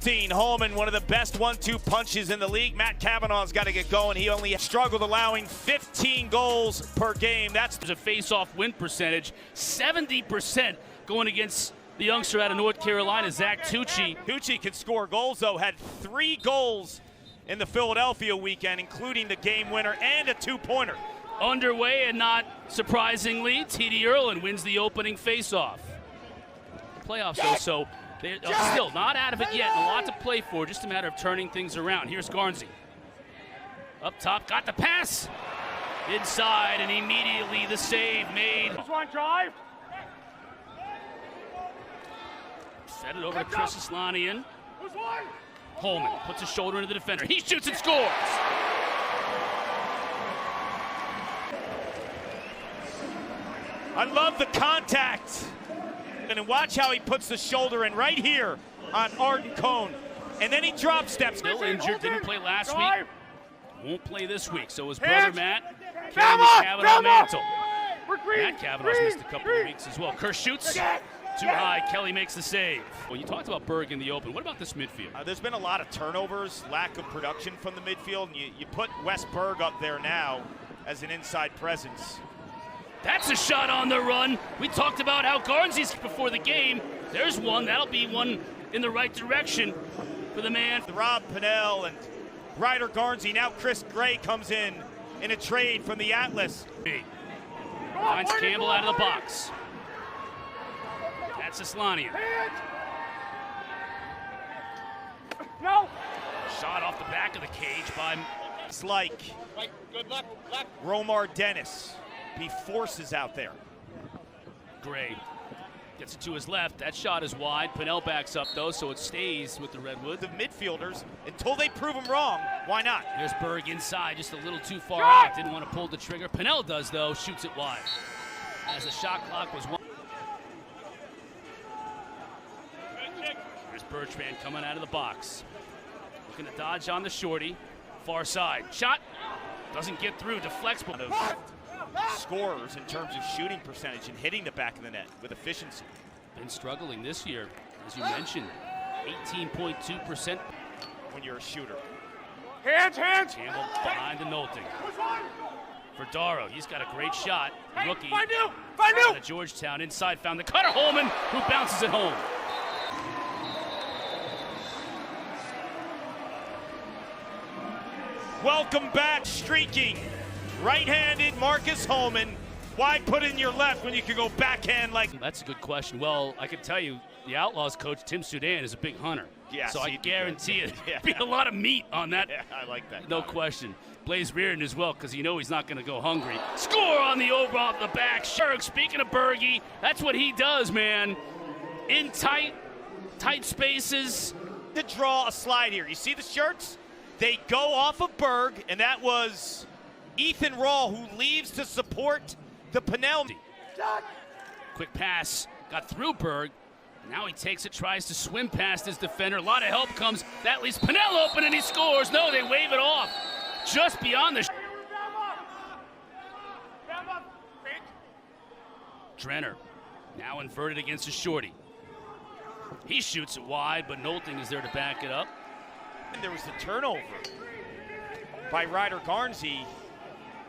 Melting Holman, one of the best 1-2 punches in the league. Matt Cavanaugh's got to get going. He only struggled allowing 15 goals per game. That's a face-off win percentage, 70% going against the youngster out of North Carolina, Zach Tucci. Tucci can score goals, though. Had 3 goals in the Philadelphia weekend, including the game winner and a 2-pointer. Underway, and not surprisingly, T.D. Erlin wins the opening face-off. Playoffs, though, so they're still not out of it yet. A lot to play for, just a matter of turning things around. Here's Garnsey. Up top, got the pass. Inside, and immediately the save made. One drive. Set it over to Chris Islanian. Holman puts his shoulder into the defender. He shoots and scores. I love the contact. And watch how he puts the shoulder in right here on Arden Cone. And then he drop steps. Still injured, didn't play last week. Won't play this week. So his brother Matt carrying the Kavanaugh mantle. Matt Kavanaugh's missed a couple of weeks as well. Kerr shoots. Too high. Kelly makes the save. Well, you talked about Berg in the open. What about this midfield? There's been a lot of turnovers, lack of production from the midfield. And you put Wes Berg up there now as an inside presence. That's a shot on the run. We talked about how Garnsey's before the game. There's one. That'll be one in the right direction for the man. Rob Pennell and Ryder Garnsey. Now Chris Gray comes in a trade from the Atlas. Finds Campbell out of the box. That's Islanian. No. Shot off the back of the cage by... It's like Romar Dennis. He forces out there. Gray gets it to his left. That shot is wide. Pennell backs up, though, so it stays with the Redwood. The midfielders, until they prove them wrong, why not? There's Berg inside, just a little too far out. Didn't want to pull the trigger. Pennell does, though, shoots it wide. As the shot clock was one. There's Bertrand coming out of the box. Looking to dodge on the shorty. Far side. Shot. Doesn't get through. Deflects. Scorers in terms of shooting percentage and hitting the back of the net with efficiency. Been struggling this year, as you mentioned. 18.2% when you're a shooter. Hands. Campbell behind the Nolting. For Darrow, he's got a great shot. Rookie. Find you. Out of Georgetown inside, found the cutter. Holman, who bounces it home. Welcome back, streaking. Right-handed Marcus Holman. Why put in your left when you can go backhand like? That's a good question. Well, I can tell you, the Outlaws coach, Tim Sudan, is a big hunter. Yeah, so I guarantee it. Be a lot of meat on that. Yeah, I like that. No question. Blaze Reardon as well, because you know he's not going to go hungry. Score on the over off the back. Berg, speaking of Bergie, that's what he does, man. In tight spaces. To draw a slide here. You see the shirts? They go off of Berg, and that was Ethan Rawl, who leaves to support the Pennell. Quick pass, got through Berg. Now he takes it, tries to swim past his defender. A lot of help comes. That leaves Pennell open, and he scores. No, they wave it off. Just beyond the... Drenner, now inverted against a shorty. He shoots it wide, but Nolting is there to back it up. And there was the turnover by Ryder Garnsey.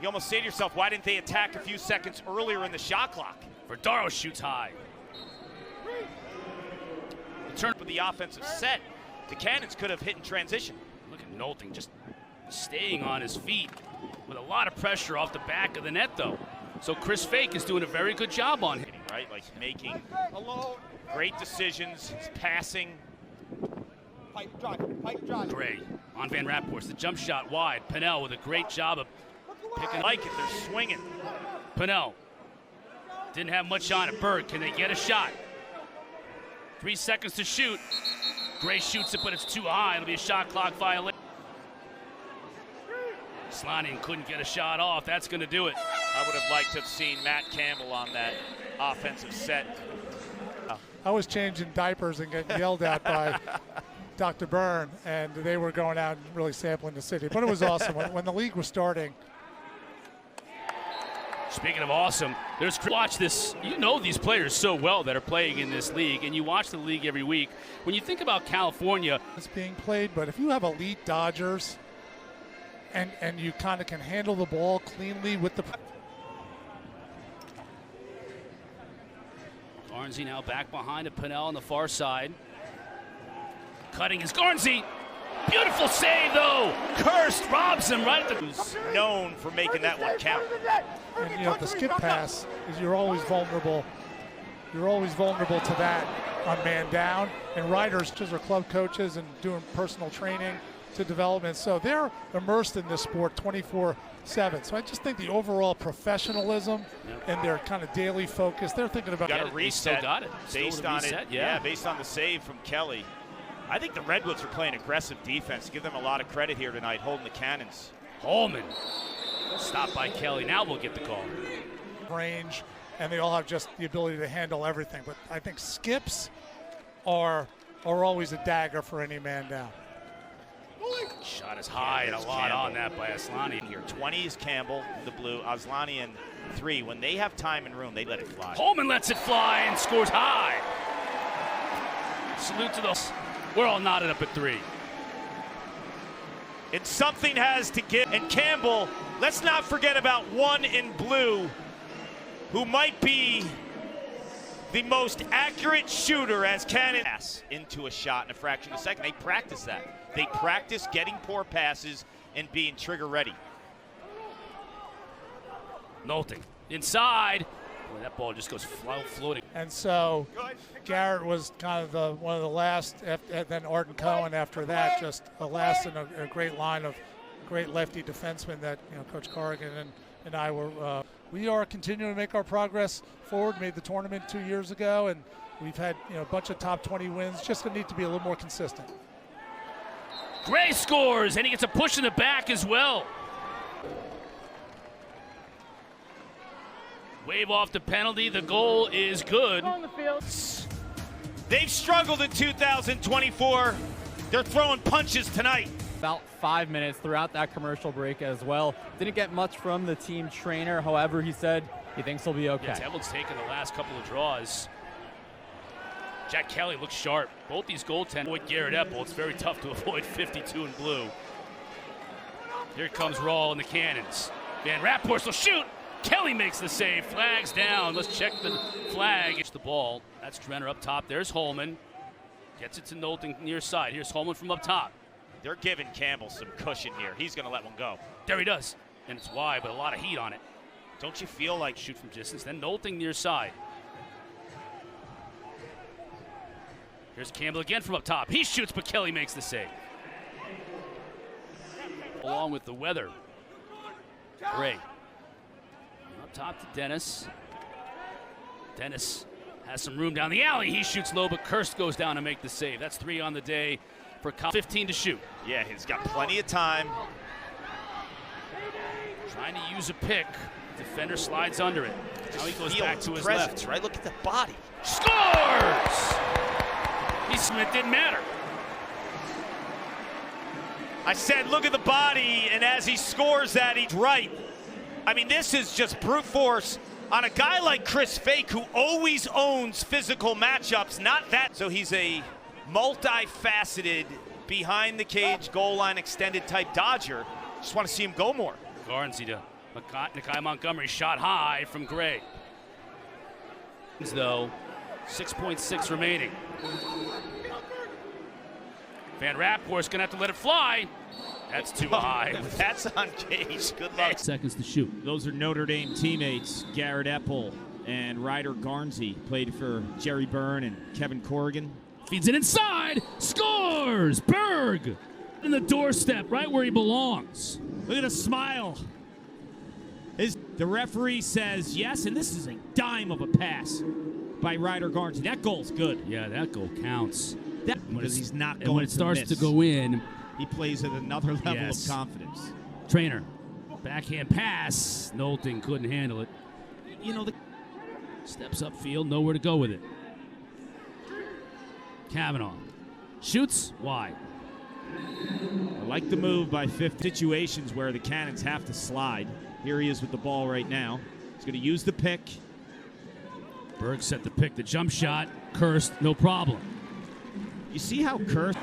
You almost say to yourself, why didn't they attack a few seconds earlier in the shot clock? Verdaro shoots high. The turn for the offensive set. The Cannons could have hit in transition. Look at Nolting just staying on his feet with a lot of pressure off the back of the net, though. So Chris Fake is doing a very good job on him. Right, like making great decisions, passing. Gray on Van Rapphorst, the jump shot wide. Pennell with a great job of picking. Like it, they're swinging. Pennell didn't have much on it. Berg, can they get a shot? 3 seconds to shoot. Gray shoots it, but it's too high. It'll be a shot clock violation. Slanian couldn't get a shot off. That's going to do it. I would have liked to have seen Matt Campbell on that offensive set. I was changing diapers and getting yelled at by Dr. Byrne, and they were going out and really sampling the city. But it was awesome. When the league was starting, Speaking of awesome, watch this. You know these players so well that are playing in this league, and you watch the league every week. When you think about California, it's being played, but if you have elite Dodgers and you kind of can handle the ball cleanly with the... Garnsey now back behind to Pinnell on the far side. Cutting is Garnsey. Beautiful save, though. Kirst robs him right at the... Who's known for making that one count. And, you know, the skip pass is you're always vulnerable. You're always vulnerable to that on man down. And Riders are club coaches and doing personal training to development. So they're immersed in this sport 24/7. So I just think the overall professionalism and their kind of daily focus, they're thinking about... Got a reset. Still got it. Based on it. Yeah, based on the save from Kelly. I think the Redwoods are playing aggressive defense. Give them a lot of credit here tonight, holding the cannons. Holman. Stopped by Kelly. Now we'll get the call. Range, and they all have just the ability to handle everything. But I think skips are always a dagger for any man down. Shot is high and a lot Campbell on that by Aslani. Here, 20 is Campbell, the blue. Aslani in 3. When they have time and room, they let it fly. Holman lets it fly and scores high. Salute to those. We're all knotted up at 3. And something has to give. And Campbell, let's not forget about 1 in blue, who might be the most accurate shooter as cannon pass into a shot in a fraction of a second. They practice that. They practice getting poor passes and being trigger ready. Nolting inside. Boy, that ball just goes floating. And so Garrett was kind of one of the last, and then Arden Cohen after that, just a last in a great line of great lefty defensemen that, you know, Coach Corrigan and I were. We are continuing to make our progress forward. Made the tournament 2 years ago, and we've had, you know, a bunch of top 20 wins. Just gonna need to be a little more consistent. Gray scores, and he gets a push in the back as well. Wave off the penalty. The goal is good. They've struggled in 2024. They're throwing punches tonight. About 5 minutes throughout that commercial break as well. Didn't get much from the team trainer. However, he said he thinks he'll be okay. Yeah, Tevlin's taken the last couple of draws. Jack Kelly looks sharp. Both these goaltenders avoid Garrett Epple. It's very tough to avoid 52 in blue. Here comes Rawl and the cannons. Van Raphorst will shoot. Kelly makes the save. Flags down. Let's check the flag. It's the ball. That's Drenner up top. There's Holman. Gets it to Nolting near side. Here's Holman from up top. They're giving Campbell some cushion here. He's going to let one go. There he does. And it's wide, but a lot of heat on it. Don't you feel like... Shoot from distance. Then Nolting near side. Here's Campbell again from up top. He shoots, but Kelly makes the save. Along with the weather. Gray. Up top to Dennis. Dennis has some room down the alley. He shoots low, but Kirst goes down to make the save. That's 3 on the day for 15 to shoot. Yeah, he's got plenty of time. Trying to use a pick. Defender slides under it. Now he goes back to his presence, left. right? Look at the body. Scores! It didn't matter. I said, look at the body, and as he scores that, he's right. I mean, this is just brute force on a guy like Chris Fake, who always owns physical matchups, not that. So he's a multifaceted, behind the cage, goal line extended type Dodger. Just want to see him go more. Garnsey to Nakai Montgomery, shot high from Gray. Though, 6.6 remaining. Van Raphorst's gonna have to let it fly. That's too high. That's on cage. Good luck. Seconds to shoot. Those are Notre Dame teammates, Garrett Epple and Ryder Garnsey. Played for Jerry Byrne and Kevin Corrigan. Feeds it inside. Scores! Berg! In the doorstep, right where he belongs. Look at the smile. The referee says yes, and this is a dime of a pass by Ryder Garnsey. That goal's good. Yeah, that goal counts. Because he's not going to And when it starts miss. to go in, He plays at another level Yes. of confidence. Trainer, backhand pass. Nolting couldn't handle it. You know, Steps upfield, nowhere to go with it. Kavanaugh shoots wide. I like the move by 50 situations where the Cannons have to slide. Here he is with the ball right now. He's going to use the pick. Berg set the pick, the jump shot. Kirst, no problem. You see how Kirst...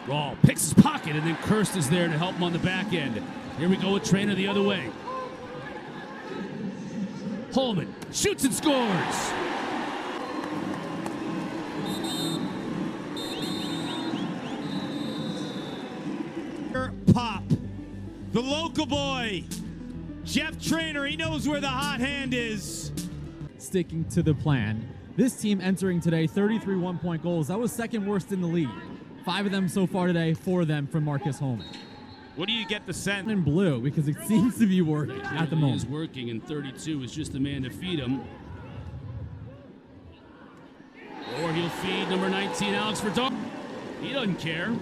Raw picks his pocket, and then Kirst is there to help him on the back end. Here we go with Trainer the other way. Holman shoots and scores. Pop. The local boy, Jeff Trainer, he knows where the hot hand is. Sticking to the plan. This team entering today, 33 one-point goals. That was second worst in the league. 5 of them so far today, 4 of them from Marcus Holman. What do you get the sense? In blue, because it seems to be working at the moment. He is working, and 32 is just the man to feed him. Or he'll feed number 19, Alex Verdon. He doesn't care.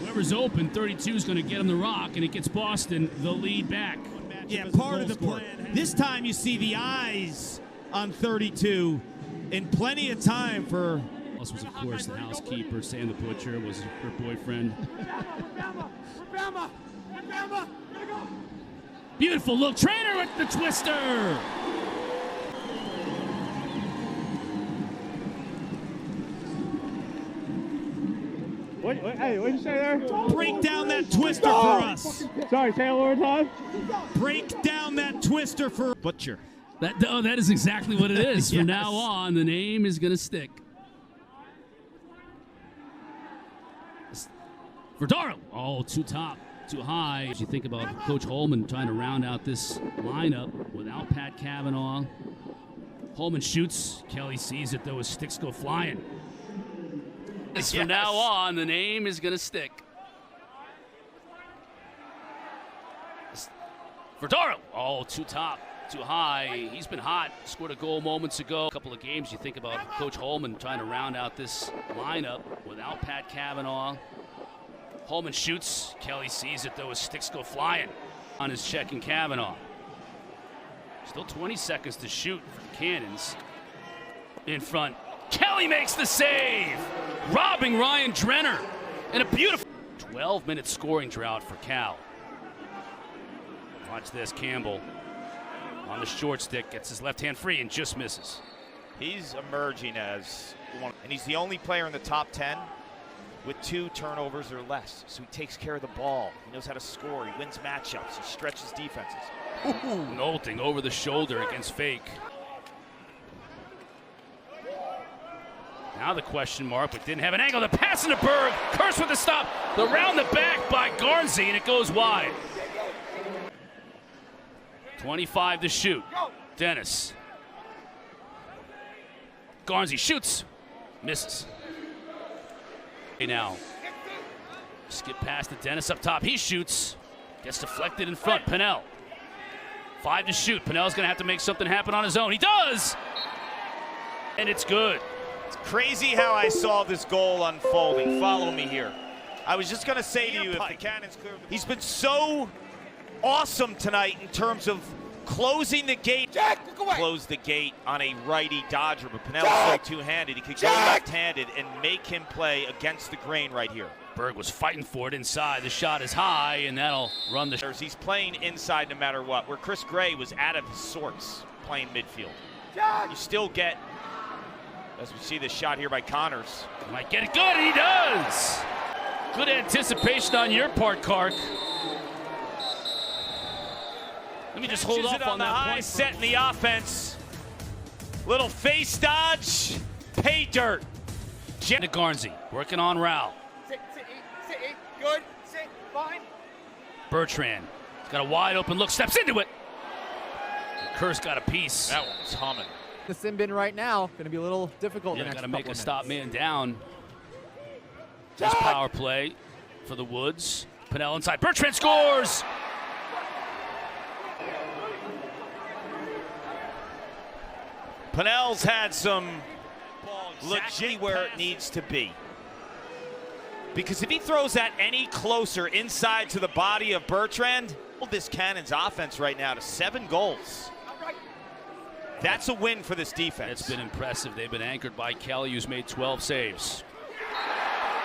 Whoever's open, 32 is going to get him the rock, and it gets Boston the lead back. Yeah, part of the plan. This time you see the eyes on 32 and plenty of time for... This was, of course, the housekeeper. Sam the Butcher was her boyfriend. Beautiful look. Trainer with the twister. Hey, what'd you say there? Break down that twister for us. Sorry, say it one more time. Break down that twister for Butcher. That is exactly what it is. Yes. From now on, the name is going to stick. Verdaro. Oh, too top, too high. As you think about Coach Holman trying to round out this lineup without Pat Cavanaugh. Holman shoots. Kelly sees it, though. His sticks go flying. Yes. From now on, the name is going to stick. Verdaro. Oh, too top, too high. He's been hot. Scored a goal moments ago. A couple of games, you think about Coach Holman trying to round out this lineup without Pat Cavanaugh. Holman shoots. Kelly sees it, though. His sticks go flying on his check and Cavanaugh. Still 20 seconds to shoot for the Cannons. In front. Kelly makes the save, robbing Ryan Drenner. And a beautiful 12-minute scoring drought for Cal. Watch this. Campbell on the short stick, gets his left hand free and just misses. He's emerging as one, and he's the only player in the top 10 with 2 turnovers or less. So he takes care of the ball. He knows how to score. He wins matchups. He stretches defenses. Nolting over the shoulder against Fake. Now the question mark, but didn't have an angle. The pass into Berg. Kirst with the stop. The round the back by Garnsey, and it goes wide. 25 to shoot. Dennis. Garnsey shoots. Misses. Now, skip past to Dennis up top. He shoots. Gets deflected in front. Pennell. 5 to shoot. Pennell's going to have to make something happen on his own. He does! And it's good. It's crazy how I saw this goal unfolding. Follow me here. I was just going to say to you, if the Cannons clear, he's been so awesome tonight in terms of closing the gate. Close the gate on a righty Dodger, but Pennell's so two-handed. He could go left-handed and make him play against the grain right here. Berg was fighting for it inside. The shot is high, and that'll run the... He's playing inside no matter what, where Chris Gray was out of his sorts playing midfield. You still get, as we see this shot here by Connors. He might get it good, and he does! Good anticipation on your part, Kark. Let me just hold off on the that high point. Set in the offense. Little face dodge, pay dirt. To Garnsey, working on Rao. Sit, good, sit, fine. Bertrand, he's got a wide open look, steps into it. Kirst got a piece. That one's humming. The sin bin right now, going to be a little difficult. Yeah, the got next to make couple a of stop minutes. man down. This power play for the Woods. Pennell inside, Bertrand scores! Pennell's had some legit where it needs to be. Because if he throws that any closer inside to the body of Bertrand, this Cannons offense right now to 7 goals. That's a win for this defense. It's been impressive. They've been anchored by Kelly, who's made 12 saves.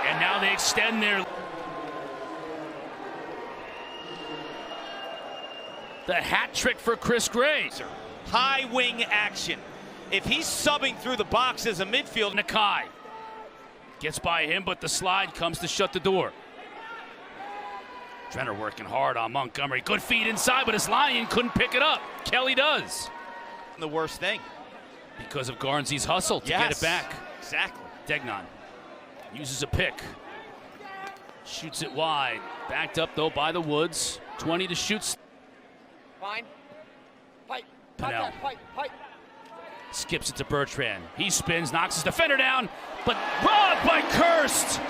And now they extend their... The hat trick for Chris Gray. high wing action. If he's subbing through the box as a midfield, Nakai gets by him, but the slide comes to shut the door. Trenner working hard on Montgomery. Good feed inside, but his lion couldn't pick it up. Kelly does. the worst thing. Because of Garnsley's hustle to get it back. Exactly. Degnan uses a pick. Shoots it wide. Backed up, though, by the Woods. 20 to shoot. Fine. Pipe. Pinnell. Pipe. Skips it to Bertrand. He spins, knocks his defender down, but robbed by Kirst.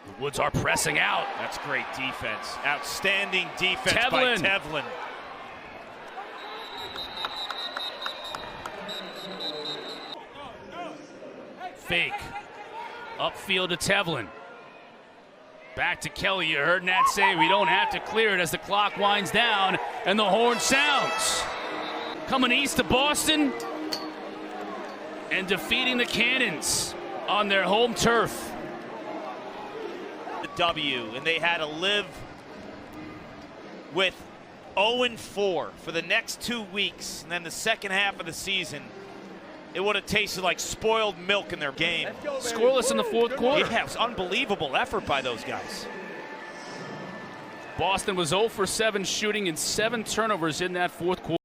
The Woods are pressing out. That's great defense. Outstanding defense Tevlin. by Tevlin. Fake. Upfield to Tevlin. Back to Kelly. You heard Nat say we don't have to clear it as the clock winds down and the horn sounds. Coming east to Boston and defeating the Cannons on their home turf. The W, and they had to live with 0-4 for the next 2 weeks, and then the second half of the season, it would have tasted like spoiled milk in their game. Scoreless in the fourth quarter. Yeah, it was unbelievable effort by those guys. Boston was 0 for 7 shooting and 7 turnovers in that fourth quarter.